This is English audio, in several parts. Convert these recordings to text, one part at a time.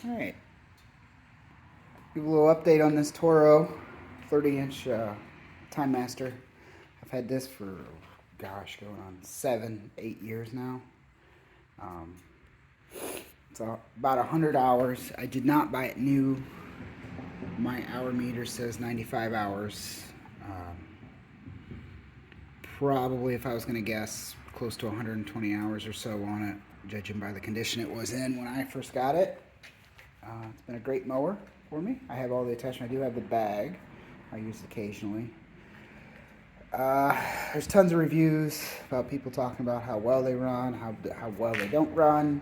Alright, give a little update on this Toro 30-inch TimeMaster. I've had this for, gosh, going on 7-8 years now. It's about 100 hours. I did not buy it new. My hour meter says 95 hours. Probably, if I was going to guess, close to 120 hours or so on it, judging by the condition it was in when I first got it. It's been a great mower for me. I have all the attachment. I do have the bag. I use it occasionally. There's tons of reviews about people talking about how well they run, how well they don't run.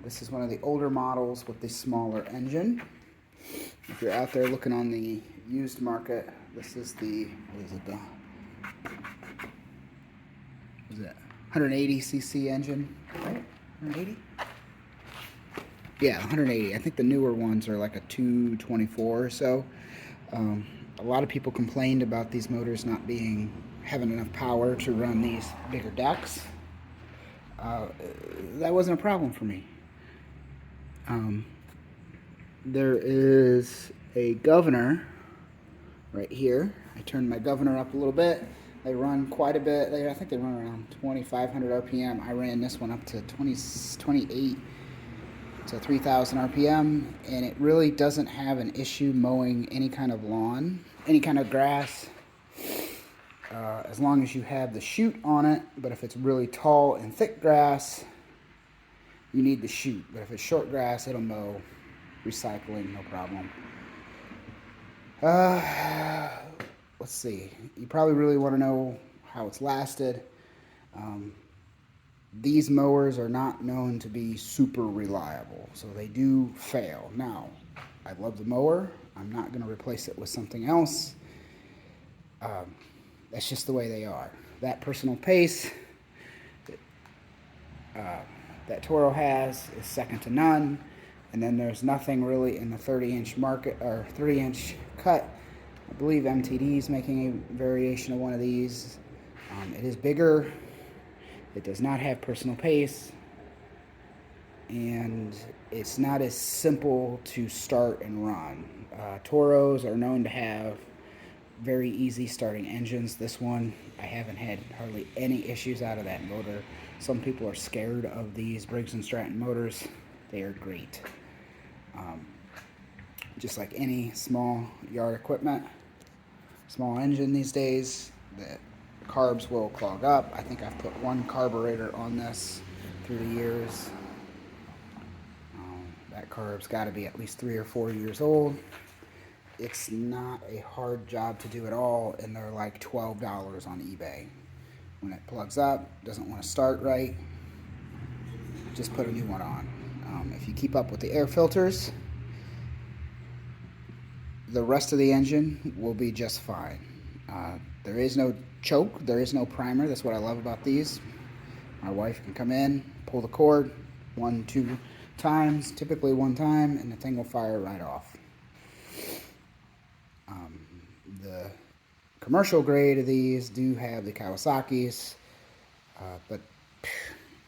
This is one of the older models with the smaller engine. If you're out there looking on the used market, this is the, what is it, the 180 cc engine, right? 180? Yeah, 180. I think the newer ones are like a 224 or so. A lot of people complained about these motors not having enough power to run these bigger decks. That wasn't a problem for me. There is a governor right here. I turned my governor up a little bit. They run quite a bit. I think they run around 2,500 RPM. I ran this one up to 28 to 3,000 RPM, and it really doesn't have an issue mowing any kind of lawn, any kind of grass, as long as you have the chute on it. But if it's really tall and thick grass, you need the chute. But if it's short grass, it'll mow. Recycling, no problem. Let's see. You probably really want to know how it's lasted. These mowers are not known to be super reliable, so they do fail. Now, I love the mower. I'm not going to replace it with something else. That's just the way they are. That personal pace that Toro has is second to none. And then there's nothing really in the 30-inch market or 30-inch cut. I believe MTD is making a variation of one of these. It is bigger. It does not have personal pace. And it's not as simple to start and run. Toros are known to have very easy starting engines. This one, I haven't had hardly any issues out of that motor. Some people are scared of these Briggs & Stratton motors. They are great. Just like any small yard equipment, small engine these days, the carbs will clog up. I think I've put one carburetor on this through the years. That carb's got to be at least 3 or 4 years old. It's not a hard job to do at all, and they're like $12 on eBay. When it plugs up, doesn't want to start right, just put a new one on. If you keep up with the air filters, the rest of the engine will be just fine. There is no choke, there is no primer. That's what I love about these. My wife can come in, pull the cord 1-2 times, typically one time, and the thing will fire right off. The commercial grade of these do have the Kawasaki's, but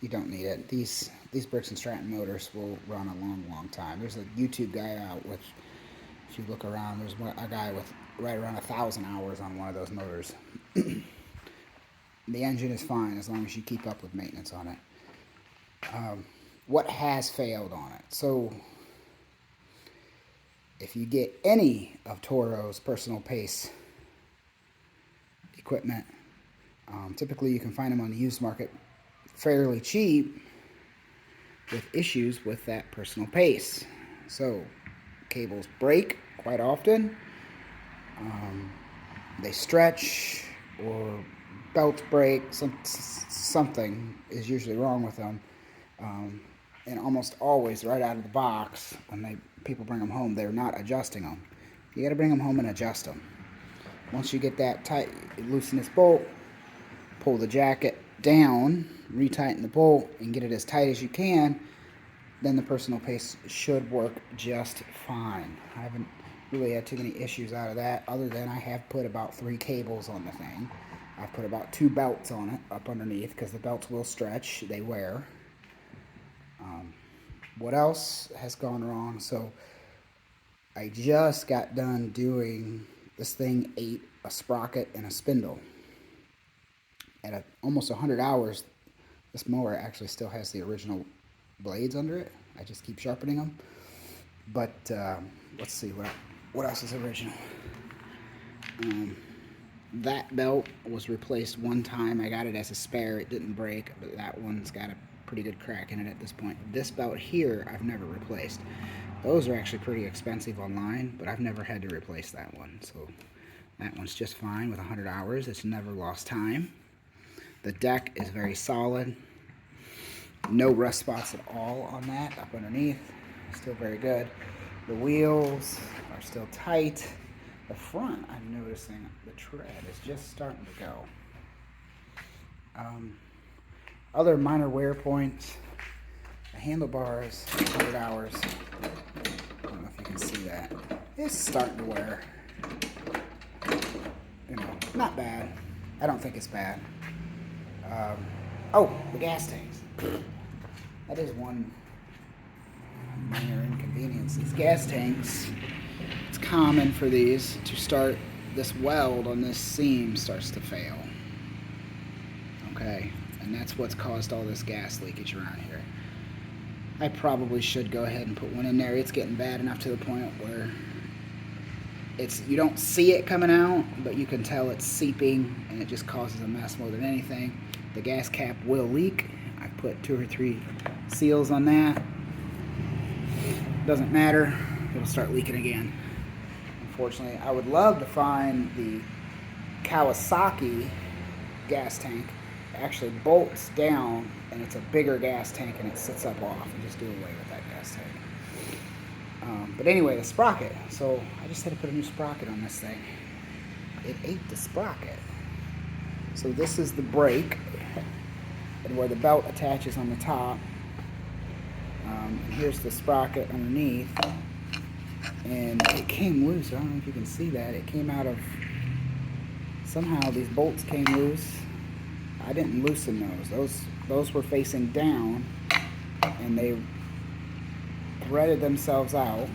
you don't need it. These Briggs & Stratton motors will run a long time. There's a YouTube guy out with, if you look around, there's a guy with right around 1,000 hours on one of those motors. The engine is fine as long as you keep up with maintenance on it. What has failed on it? So if you get any of Toro's personal pace equipment, typically you can find them on the used market fairly cheap with issues with that personal pace. So cables break quite often. They stretch, or belts break. Something is usually wrong with them. And almost always right out of the box, when people bring them home, they're not adjusting them. You got to bring them home and adjust them. Once you get that tight, loosen this bolt, pull the jacket down, retighten the bolt, and get it as tight as you can, then the personal pace should work just fine. I haven't really had too many issues out of that, other than I have put about 3 cables on the thing. I've put about 2 belts on it up underneath, because the belts will stretch, they wear. What else has gone wrong? So I just got done doing, this thing ate a sprocket and a spindle. Almost 100 hours, this mower actually still has the original blades under it. I just keep sharpening them. But let's see, what else is original? That belt was replaced one time. I got it as a spare. It didn't break, but that one's got a pretty good crack in it at this point. This belt here, I've never replaced. Those are actually pretty expensive online, but I've never had to replace that one. So that one's just fine with 100 hours. It's never lost time. The deck is very solid. No rust spots at all on that up underneath. Still very good. The wheels are still tight. The front, I'm noticing the tread is just starting to go. Other minor wear points. The handlebars, 100 hours. I don't know if you can see that. It's starting to wear. You know, not bad. I don't think it's bad. Oh, the gas tanks. That is one minor inconvenience. These gas tanks, it's common for these to start, this weld on this seam starts to fail. Okay, and that's what's caused all this gas leakage around here. I probably should go ahead and put one in there. It's getting bad enough to the point where you don't see it coming out, but you can tell it's seeping, and it just causes a mess more than anything. The gas cap will leak. I put 2 or 3 seals on that. Doesn't matter, it'll start leaking again. Unfortunately, I would love to find the Kawasaki gas tank. It actually bolts down, and it's a bigger gas tank, and it sits up off, and just do away with that gas tank. But anyway, the sprocket. So I just had to put a new sprocket on this thing. It ate the sprocket. So this is the brake, and where the belt attaches on the top. And here's the sprocket underneath, and it came loose. I don't know if you can see that. It came out of, somehow these bolts came loose. I didn't loosen those were facing down, and they threaded themselves out,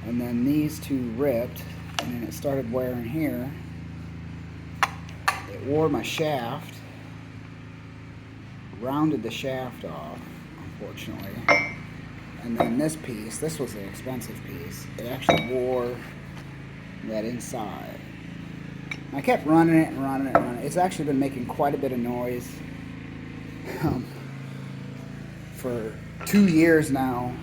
and then these two ripped, and then it started wearing here. It wore my shaft, rounded the shaft off, unfortunately. And then this piece, this was an expensive piece, it actually wore that inside. I kept running it and running it and running it. It's actually been making quite a bit of noise for 2 years now.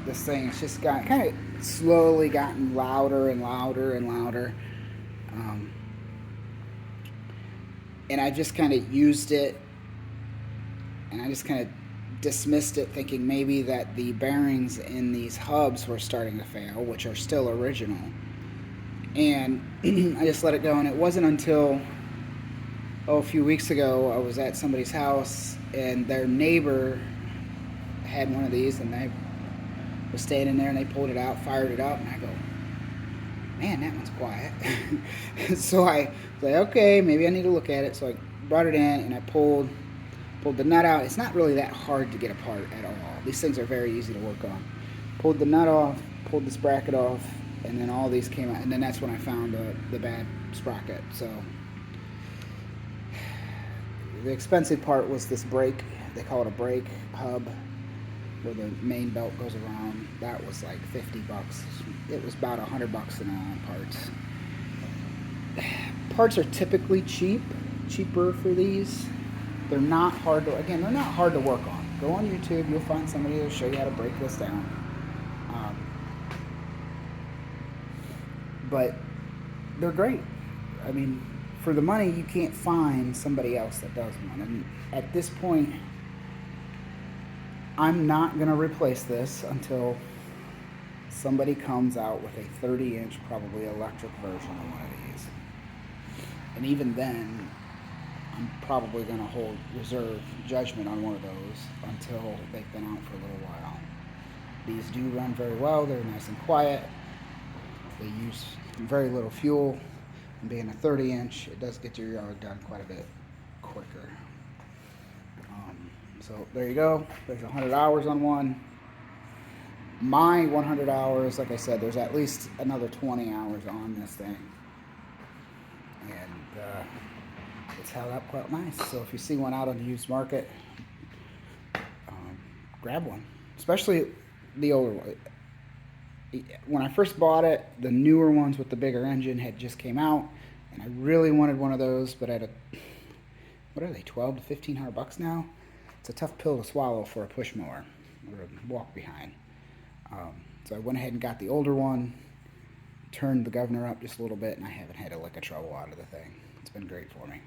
This thing has just got kind of slowly gotten louder and louder and louder. And I just kind of used it, and I just kind of dismissed it, thinking maybe that the bearings in these hubs were starting to fail, which are still original. And I just let it go, and it wasn't until a few weeks ago I was at somebody's house, and their neighbor had one of these, and they was standing there, and they pulled it out, fired it up, and I go, man, that one's quiet. So I was like, okay, maybe I need to look at it. So I brought it in, and I pulled the nut out. It's not really that hard to get apart at all. These things are very easy to work on. Pulled the nut off, pulled the sprocket off, and then all these came out, and then that's when I found the bad sprocket. So the expensive part was this brake. They call it a brake hub, where the main belt goes around. That was like $50. It was about $100 in all parts. Parts are typically cheaper for these. They're not hard to work on. Go on YouTube, you'll find somebody that'll show you how to break this down. But they're great. I mean, for the money, you can't find somebody else that does one. And at this point, I'm not going to replace this until somebody comes out with a 30-inch, probably electric version of one of these. And even then, I'm probably going to hold reserve judgment on one of those until they've been out for a little while. These do run very well. They're nice and quiet. They use very little fuel. And being a 30-inch, it does get your yard done quite a bit quicker. So there you go. There's 100 hours on one. My 100 hours, like I said, there's at least another 20 hours on this thing. And it's held up quite nice. So if you see one out on the used market, grab one. Especially the older one. When I first bought it, the newer ones with the bigger engine had just came out, and I really wanted one of those, but at a, what are they, 12 to 1500 bucks now? It's a tough pill to swallow for a push mower or a walk behind. So I went ahead and got the older one, turned the governor up just a little bit, and I haven't had a lick of trouble out of the thing. It's been great for me.